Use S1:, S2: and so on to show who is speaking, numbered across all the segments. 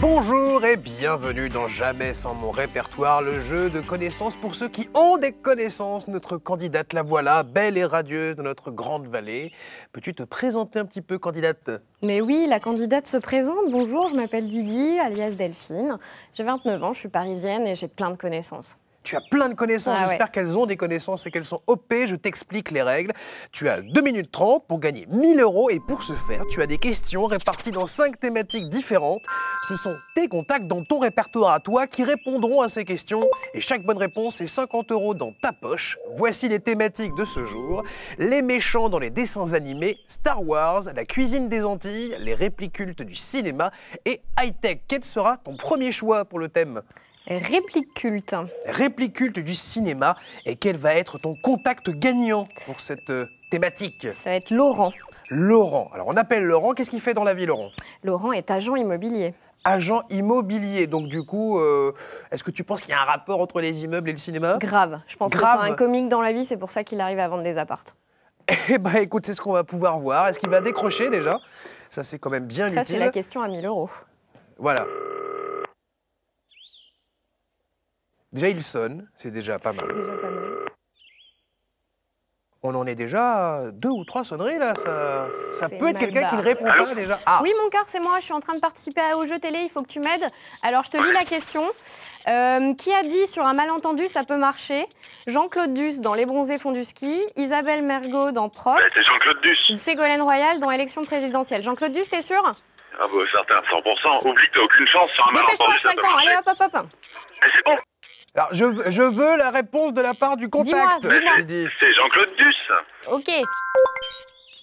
S1: Bonjour et bienvenue dans Jamais sans mon répertoire, le jeu de connaissances pour ceux qui ont des connaissances. Notre candidate, la voilà, belle et radieuse dans notre grande vallée. Peux-tu te présenter un petit peu, candidate?
S2: Mais oui, la candidate se présente. Bonjour, je m'appelle Didi, alias Delphine. J'ai 29 ans, je suis parisienne et j'ai plein de connaissances.
S1: Tu as plein de connaissances, j'espère qu'elles ont des connaissances et qu'elles sont OP. Je t'explique les règles. Tu as 2 minutes 30 pour gagner 1000 € et pour ce faire, tu as des questions réparties dans 5 thématiques différentes. Ce sont tes contacts dans ton répertoire à toi qui répondront à ces questions et chaque bonne réponse est 50 € dans ta poche. Voici les thématiques de ce jour. Les méchants dans les dessins animés, Star Wars, la cuisine des Antilles, les répliques cultes du cinéma et high-tech. Quel sera ton premier choix pour le thème ?
S2: Réplique culte.
S1: Réplique culte du cinéma. Et quel va être ton contact gagnant pour cette thématique?
S2: Ça va être Laurent.
S1: Laurent. Alors on appelle Laurent. Qu'est-ce qu'il fait dans la vie, Laurent?
S2: Laurent est agent immobilier.
S1: Agent immobilier. Donc du coup, est-ce que tu penses qu'il y a un rapport entre les immeubles et le cinéma?
S2: Grave. Je pense que c'est un comique dans la vie, c'est pour ça qu'il arrive à vendre des appartes.
S1: Eh ben écoute, c'est ce qu'on va pouvoir voir. Est-ce qu'il va décrocher déjà? Ça c'est quand même bien utile.
S2: Ça c'est la question à 1000 €.
S1: Voilà. Déjà, il sonne, c'est déjà pas mal.
S2: C'est déjà pas mal.
S1: On en est déjà à 2 ou 3 sonneries, là. Ça peut être quelqu'un qui ne répond
S3: Allô
S1: pas, déjà. Ah.
S2: Oui, mon cœur, c'est moi. Je suis en train de participer au jeu télé. Il faut que tu m'aides. Alors, je te lis la question. Qui a dit sur un malentendu, ça peut marcher? Jean-Claude Duss dans Les Bronzés font du ski. Isabelle Mergo dans Prof.
S3: C'est Jean-Claude Duss.
S2: Ségolène Royal dans Élection présidentielle. Jean-Claude Duss, t'es sûr?
S3: Ah bah certain, 100%. Oublie que t'as aucune chance sur un
S2: Dépêche-toi,
S3: malentendu,
S2: je pas
S3: ça
S2: le
S3: peut
S2: temps.
S3: marcher.
S2: Allez, hop, hop, hop.
S3: Mais c'est bon.
S1: Alors, je veux la réponse de la part du contact.
S2: Dis-moi.
S1: je dis.
S3: C'est Jean-Claude Duss.
S2: Ok.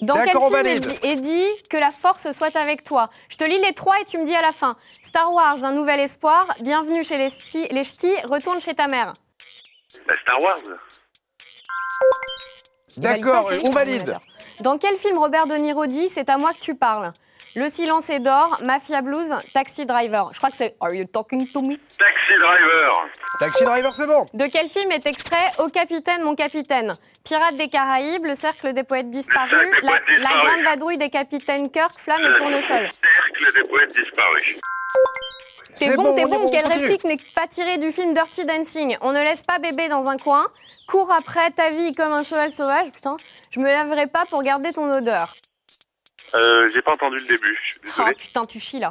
S2: Dans quel
S1: D'accord, on
S2: film
S1: valide.
S2: est dit que la force soit avec toi? Je te lis les 3 et tu me dis à la fin. Star Wars, un nouvel espoir. Bienvenue chez les ch'tis. Retourne chez ta mère.
S3: Bah, Star Wars.
S1: D'accord,
S2: Valide pas,
S1: on
S2: c'est
S1: valide.
S2: d'accord. Dans quel film Robert De Niro dit c'est à moi que tu parles? Le silence est d'or, Mafia Blues, Taxi Driver. Je crois que c'est Are You Talking to Me?
S3: Taxi Driver.
S1: Taxi Driver, c'est bon.
S2: De quel film est extrait Ô capitaine, mon capitaine? Pirates des Caraïbes, Le cercle des poètes disparus,
S3: Le cercle des poètes
S2: la
S3: disparus.
S2: grande vadrouille des capitaines Kirk, Flamme et
S3: Le
S2: Tournesol.
S3: cercle des poètes disparus.
S2: T'es bon, t'es
S1: on est
S2: bon. Quelle
S1: continue.
S2: réplique n'est pas tirée du film Dirty Dancing? On ne laisse pas bébé dans un coin. Cours après ta vie comme un cheval sauvage. Putain, je me laverai pas pour garder ton odeur.
S3: J'ai pas entendu le début, je suis
S2: Oh
S3: désolé.
S2: putain, tu chies là.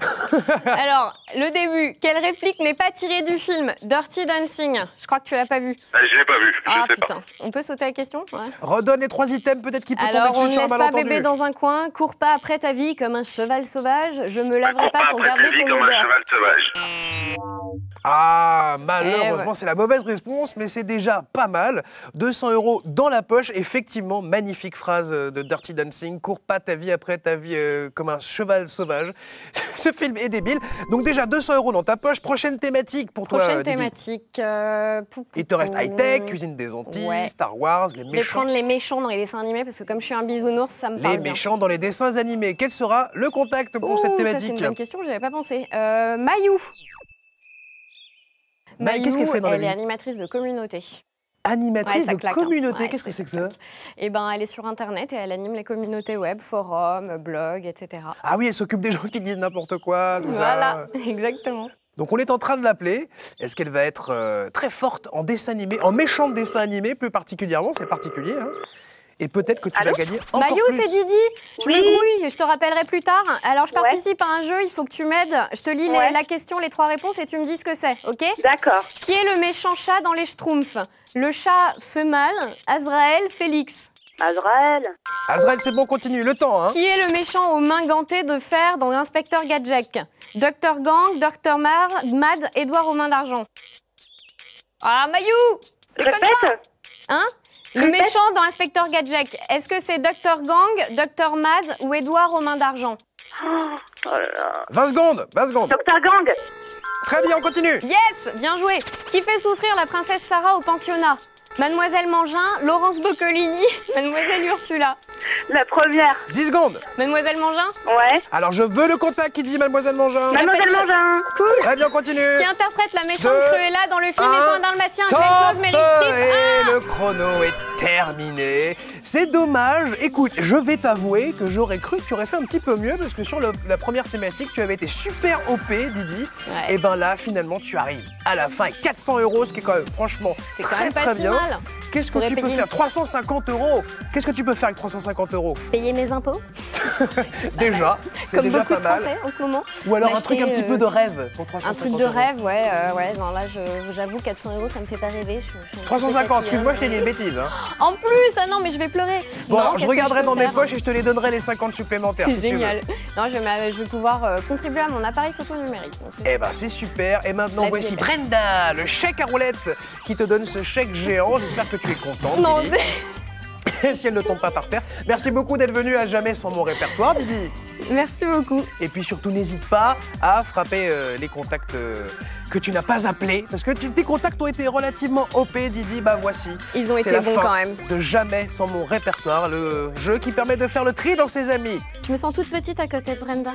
S2: Alors, le début. Quelle réplique n'est pas tirée du film Dirty Dancing? Je crois que tu l'as pas vu.
S3: Je l'ai pas vu,
S2: Ah
S3: je sais
S2: putain.
S3: pas.
S2: On peut sauter la question? Ouais.
S1: Redonne les 3 items, peut-être qu'il peut
S2: Alors,
S1: tomber
S2: on
S1: dessus
S2: ne
S1: sur un
S2: laisse pas
S1: malentendu.
S2: bébé dans un coin. Cours pas après ta vie comme un cheval sauvage. Je me laverai
S3: Cours
S2: pas pour
S3: après ta
S2: garder
S3: vie
S2: ton
S3: comme un
S2: odeur.
S3: cheval sauvage.
S1: Ah, malheureusement,
S2: Eh ouais.
S1: c'est la mauvaise réponse, mais c'est déjà pas mal. 200 € dans la poche. Effectivement, magnifique phrase de Dirty Dancing. Cours pas ta vie après ta vie comme un cheval sauvage. Ce film est débile. Donc déjà 200 € dans ta poche. Prochaine thématique pour toi,
S2: Prochaine
S1: Didi.
S2: thématique.
S1: Il te reste high-tech, cuisine des Antilles,
S2: Ouais.
S1: Star Wars, les
S2: Je vais
S1: méchants.
S2: prendre les méchants dans les dessins animés parce que comme je suis un bisounours, ça me parle
S1: Les
S2: bien.
S1: méchants dans les dessins animés. Quel sera le contact pour cette
S2: Ouh, ça,
S1: thématique?
S2: c'est une bonne question, je n'y avais pas pensé. Mayou.
S1: Mayou, qu'est-ce qu'elle fait dans la
S2: elle
S1: vie?
S2: est animatrice de communauté.
S1: Animatrice
S2: Ouais, ça
S1: de
S2: claque, hein.
S1: communauté.
S2: Ouais,
S1: Qu'est-ce que c'est que ça?
S2: Eh ben, elle est sur Internet et elle anime les communautés web, forums, blogs, etc.
S1: Ah oui, elle s'occupe des gens qui disent n'importe quoi, tout
S2: Voilà,
S1: ça.
S2: exactement.
S1: Donc on est en train de l'appeler. Est-ce qu'elle va être très forte en dessin animé, en méchant de dessin animé plus particulièrement? C'est particulier, hein. Et peut-être que tu vas gagner encore
S2: Mayou,
S1: plus.
S2: c'est Didi. Je me grouille, je te rappellerai plus tard. Alors, je participe à un jeu, il faut que tu m'aides. Je te lis la question, les 3 réponses et tu me dis ce que c'est, ok?
S4: D'accord.
S2: Qui est le méchant chat dans les Schtroumpfs? Le chat Femal, Azrael, Félix.
S4: Azrael.
S1: Azrael, c'est bon, continue, le temps, hein.
S2: Qui est le méchant aux mains gantées de fer dans l'Inspecteur Gadget? Dr Gang, Dr Mad, Édouard aux mains d'argent. Ah, Mayou! Déconne pas.
S4: Répète.
S2: Hein? Le
S4: Répète.
S2: méchant dans Inspecteur Gadget, est-ce que c'est Dr Gang, Dr Mad ou Édouard aux mains d'argent?
S4: Oh là là.
S1: 20 secondes, 20 secondes.
S4: Dr Gang.
S1: Très bien, on continue.
S2: Yes! Bien joué! Qui fait souffrir la princesse Sarah au pensionnat? Mademoiselle Mangin, Laurence Boccolini, Mademoiselle Ursula.
S4: La première.
S1: 10 secondes.
S2: Mademoiselle Mangin?
S4: Ouais.
S1: Alors je veux le contact qui dit Mademoiselle Mangin.
S4: Mademoiselle Mangin.
S2: Cool!
S1: Très bien, on continue.
S2: Qui interprète la méchante
S1: Deux,
S2: Cruella dans le film Les
S1: un,
S2: Soins Dalmatiens?
S1: top.
S2: Glenn Close, Meryl Streep.
S1: Et
S2: Ah!
S1: le chrono chrono est terminé. C'est dommage. Écoute, je vais t'avouer que j'aurais cru que tu aurais fait un petit peu mieux parce que sur la première thématique, tu avais été super OP, Didi.
S2: Ouais.
S1: Et ben là, finalement, tu arrives à la fin avec 400 €, ce qui est quand même franchement très bien. Qu'est-ce que tu peux faire? 350 €. Qu'est-ce que tu peux faire avec 350 €?
S2: Payer mes impôts.
S1: Déjà, c'est
S2: Comme
S1: déjà
S2: beaucoup
S1: pas
S2: de
S1: mal.
S2: Français en ce moment.
S1: Ou alors un truc un petit peu de rêve pour 350
S2: Un truc de
S1: €.
S2: rêve, ouais. Non, là, j'avoue, 400 €, ça me fait pas rêver. Je suis un petit peu
S1: 350,
S2: fatiguée,
S1: excuse-moi, je t'ai dit une bêtise. Hein.
S2: En plus, ah non, mais je vais pleurer.
S1: Bon,
S2: Non,
S1: alors, je
S2: qu'est-ce que
S1: regarderai
S2: peux
S1: dans mes
S2: faire
S1: poches et je te les donnerai les 50 supplémentaires si
S2: Génial.
S1: tu veux.
S2: Non, je vais pouvoir contribuer à mon appareil photo numérique. Donc
S1: Eh ben c'est super. Et maintenant
S2: La vie
S1: voici
S2: est belle.
S1: Brenda, le chèque à roulette qui te donne ce chèque géant. J'espère que tu es contente,
S2: Non,
S1: Didi. Si elle ne tombe pas par terre. Merci beaucoup d'être venue à jamais sans mon répertoire, Didi.
S2: merci beaucoup.
S1: Et puis surtout, n'hésite pas à frapper les contacts que tu n'as pas appelés. Parce que tes contacts ont été relativement OP, Didi. Bah voici.
S2: Ils ont
S1: C'est
S2: été
S1: la
S2: bons
S1: fin
S2: quand même.
S1: de jamais sans mon répertoire, le jeu qui permet de faire le tri dans ses amis.
S2: Je me sens toute petite à côté de Brenda.